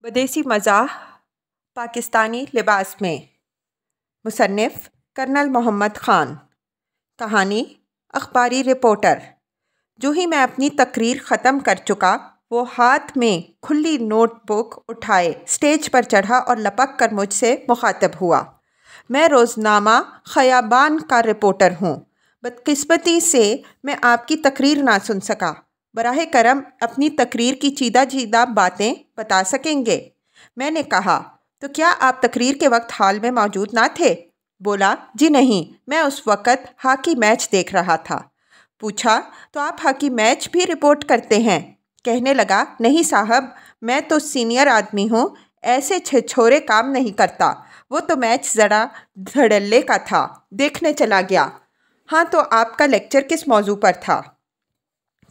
विदेशी मज़ाह पाकिस्तानी लिबास में। मुसन्निफ़ कर्नल मोहम्मद ख़ान। कहानी अखबारी रिपोर्टर। जो ही मैं अपनी तकरीर ख़त्म कर चुका, वो हाथ में खुली नोटबुक उठाए स्टेज पर चढ़ा और लपक कर मुझसे मुखातब हुआ। मैं रोज़नामा ख़याबान का रिपोर्टर हूँ। बदकिस्मती से मैं आपकी तकरीर ना सुन सका। बराह करम अपनी तकरीर की चीदा बातें बता सकेंगे? मैंने कहा, तो क्या आप तकरीर के वक्त हॉल में मौजूद ना थे? बोला, जी नहीं, मैं उस वक़्त हॉकी मैच देख रहा था। पूछा, तो आप हॉकी मैच भी रिपोर्ट करते हैं? कहने लगा, नहीं साहब, मैं तो सीनियर आदमी हूँ, ऐसे छिछोरे काम नहीं करता। वो तो मैच ज़रा धड़ल्ले का था, देखने चला गया। हाँ, तो आपका लेक्चर किस मौजू पर था?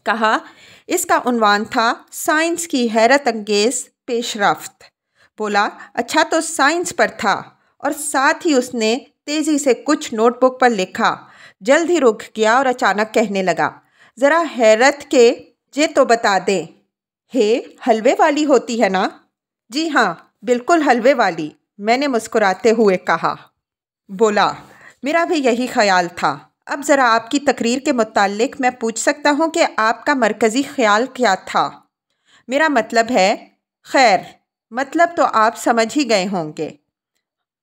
कहा, इसका उन्वान था साइंस की हैरत अंगेज़ पेशरफ्त। बोला, अच्छा, तो साइंस पर था। और साथ ही उसने तेज़ी से कुछ नोटबुक पर लिखा। जल्द ही रुक गया और अचानक कहने लगा, ज़रा हैरत के जे तो बता दें। हे, हलवे वाली होती है ना? जी हाँ, बिल्कुल हलवे वाली, मैंने मुस्कुराते हुए कहा। बोला, मेरा भी यही ख्याल था। अब ज़रा आपकी तकरीर के मुताल्लिक मैं पूछ सकता हूँ कि आपका मरकज़ी ख़्याल क्या था? मेरा मतलब है, खैर, मतलब तो आप समझ ही गए होंगे।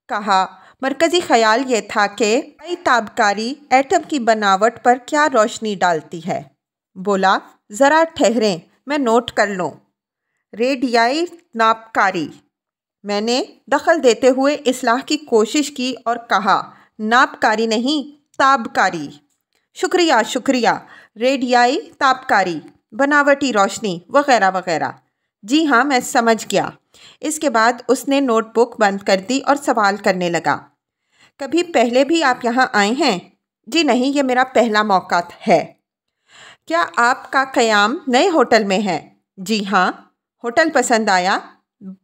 कहा, मरकज़ी ख़्याल ये था कि आई ताबकारी एटम की बनावट पर क्या रोशनी डालती है। बोला, ज़रा ठहरें, मैं नोट कर लूँ। रेडियाई नापकारी। मैंने दखल देते हुए इस्लाह की कोशिश की और कहा, नापकारी नहीं, ताबकारी। शुक्रिया शुक्रिया, रेडियाई ताबकारी, बनावटी रोशनी वग़ैरह वग़ैरह। जी हाँ, मैं समझ गया। इसके बाद उसने नोटबुक बंद कर दी और सवाल करने लगा, कभी पहले भी आप यहाँ आए हैं? जी नहीं, ये मेरा पहला मौका है। क्या आपका क़याम नए होटल में है? जी हाँ। होटल पसंद आया?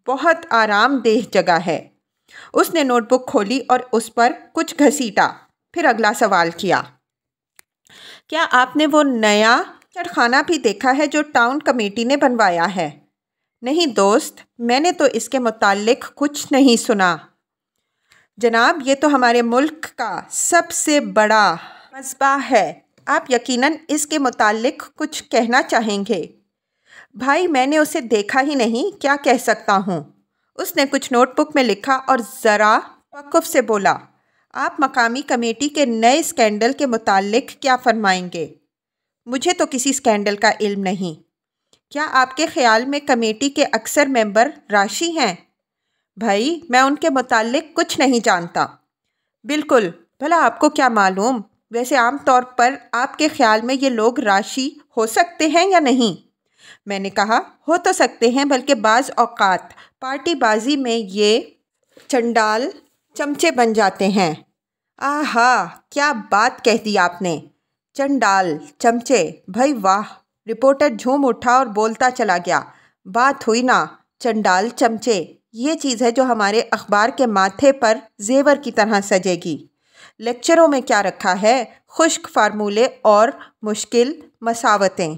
बहुत आरामदेह जगह है। उसने नोटबुक खोली और उस पर कुछ घसीटा। फिर अगला सवाल किया, क्या आपने वो नया चढ़खाना भी देखा है जो टाउन कमेटी ने बनवाया है? नहीं दोस्त, मैंने तो इसके मुताल्लिक कुछ नहीं सुना। जनाब, ये तो हमारे मुल्क का सबसे बड़ा मज़बा है। आप यकीनन इसके मुताल्लिक कुछ कहना चाहेंगे? भाई, मैंने उसे देखा ही नहीं, क्या कह सकता हूँ। उसने कुछ नोटबुक में लिखा और ज़रा तवक्कुफ़ से बोला, आप मकामी कमेटी के नए स्कैंडल के मुताल्लिक क्या फरमाएंगे? मुझे तो किसी स्कैंडल का इल्म नहीं। क्या आपके ख़्याल में कमेटी के अक्सर मेंबर राशि हैं? भाई, मैं उनके मुताल्लिक कुछ नहीं जानता। बिल्कुल, भला आपको क्या मालूम? वैसे आम तौर पर आपके ख़्याल में ये लोग राशि हो सकते हैं या नहीं? मैंने कहा, हो तो सकते हैं, बल्कि बाज़ औक़ात पार्टीबाजी में ये चंडाल चमचे बन जाते हैं। आहा, क्या बात कह दी आपने! चंडाल चमचे, भाई वाह! रिपोर्टर झूम उठा और बोलता चला गया, बात हुई ना, चंडाल चमचे, ये चीज़ है जो हमारे अखबार के माथे पर जेवर की तरह सजेगी। लेक्चरों में क्या रखा है? खुश्क फार्मूले और मुश्किल मसावतें।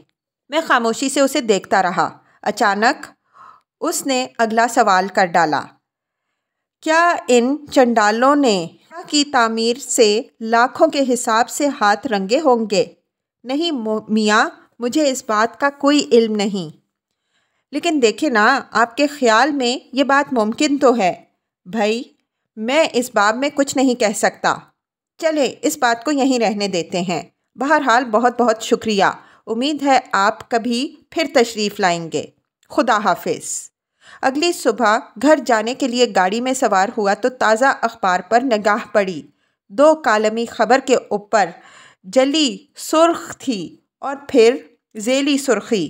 मैं खामोशी से उसे देखता रहा। अचानक उसने अगला सवाल कर डाला, क्या इन चंडालों ने की तामीर से लाखों के हिसाब से हाथ रंगे होंगे? नहीं मियाँ, मुझे इस बात का कोई इल्म नहीं। लेकिन देखे ना, आपके ख़्याल में ये बात मुमकिन तो है। भाई, मैं इस बाब में कुछ नहीं कह सकता। चले, इस बात को यहीं रहने देते हैं। बहरहाल बहुत बहुत शुक्रिया। उम्मीद है आप कभी फिर तशरीफ़ लाएंगे। खुदा हाफिज़। अगली सुबह घर जाने के लिए गाड़ी में सवार हुआ तो ताज़ा अखबार पर निगाह पड़ी। 2 कालमी खबर के ऊपर जली सुर्ख थी और फिर ज़ेली सुर्खी,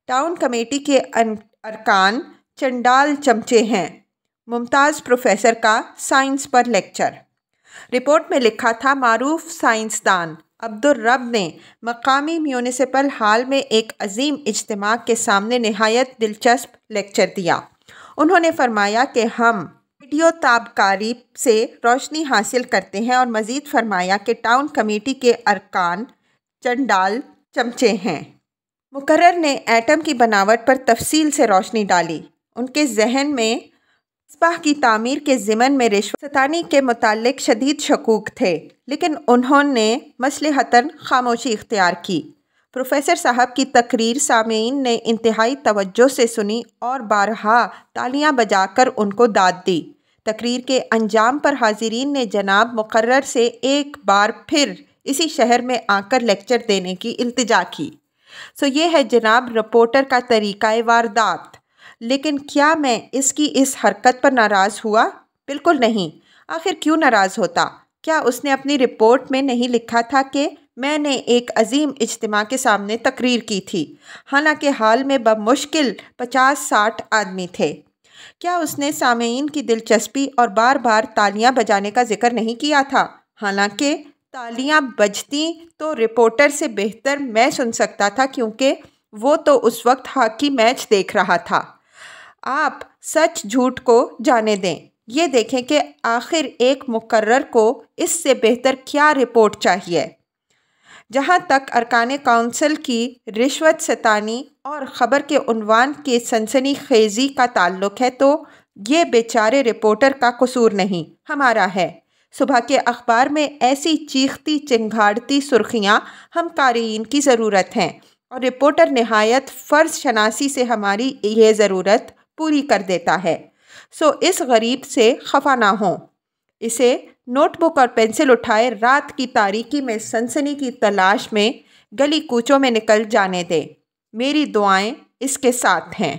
टाउन कमेटी के अरकान चंडाल चमचे हैं। मुमताज़ प्रोफेसर का साइंस पर लेक्चर। रिपोर्ट में लिखा था, मारूफ साइंसदान अब्दुल रब ने मकामी म्यूनिसिपल हॉल में एक अजीम इज्तिमा के सामने नहायत दिलचस्प लेक्चर दिया। उन्होंने फरमाया कि हम रेडियो ताबकारी से रोशनी हासिल करते हैं और मज़ीद फरमाया कि टाउन कमेटी के अरकान चंडाल चमचे हैं। मुकर्रर ने एटम की बनावट पर तफसील से रोशनी डाली। ان کے ذہن میں مصباح کی تعمیر کے ضمن میں رشوت ستانی کے متعلق شدید شکوک تھے، لیکن انہوں نے مصلحتاً خاموشی اختیار کی۔ پروفیسر صاحب کی تقریر سامعین نے انتہائی توجہ سے سنی اور بارہا تالیاں بجا کر ان کو داد دی۔ تقریر کے انجام پر حاضرین نے جناب مقرر سے ایک بار پھر اسی شہر میں آ کر لیکچر دینے کی التجا کی۔ یہ ہے جناب رپورٹر کا طریقہ واردات۔ لیکن کیا میں اس کی اس حرکت پر ناراض ہوا؟ بالکل نہیں۔ آخر کیوں ناراض ہوتا؟ کیا اس نے اپنی رپورٹ میں نہیں لکھا تھا کہ میں نے ایک عظیم اجتماع کے سامنے تقریر کی تھی، حالانکہ حال میں بمشکل 50-60 آدمی تھے؟ کیا اس نے سامعین کی دلچسپی اور بار بار تالیاں بجانے کا ذکر نہیں کیا تھا؟ حالانکہ تالیاں بجتی تو رپورٹر سے بہتر میں سن سکتا تھا، کیونکہ وہ تو اس وقت ہاکی میچ دیکھ رہا تھا۔ آپ سچ جھوٹ کو جانے دیں، یہ دیکھیں کہ آخر ایک مقرر کو اس سے بہتر کیا رپورٹ چاہیے۔ جہاں تک ارکان کونسل کی رشوت ستانی اور خبر کے عنوان کی سنسنی خیزی کا تعلق ہے تو یہ بیچارے رپورٹر کا قصور نہیں، ہمارا ہے۔ صبح کے اخبار میں ایسی چیختی چنگھاڑتی سرخیاں ہم قارئین کی ضرورت ہیں، اور رپورٹر نہایت فرض شناسی سے ہماری یہ ضرورت پوری کر دیتا ہے۔ اس غریب سے خفا نہ ہوں، اسے نوٹ بک اور پینسل اٹھائے رات کی تاریکی میں سنسنی کی تلاش میں گلی کوچوں میں نکل جانے دیں۔ میری دعائیں اس کے ساتھ ہیں۔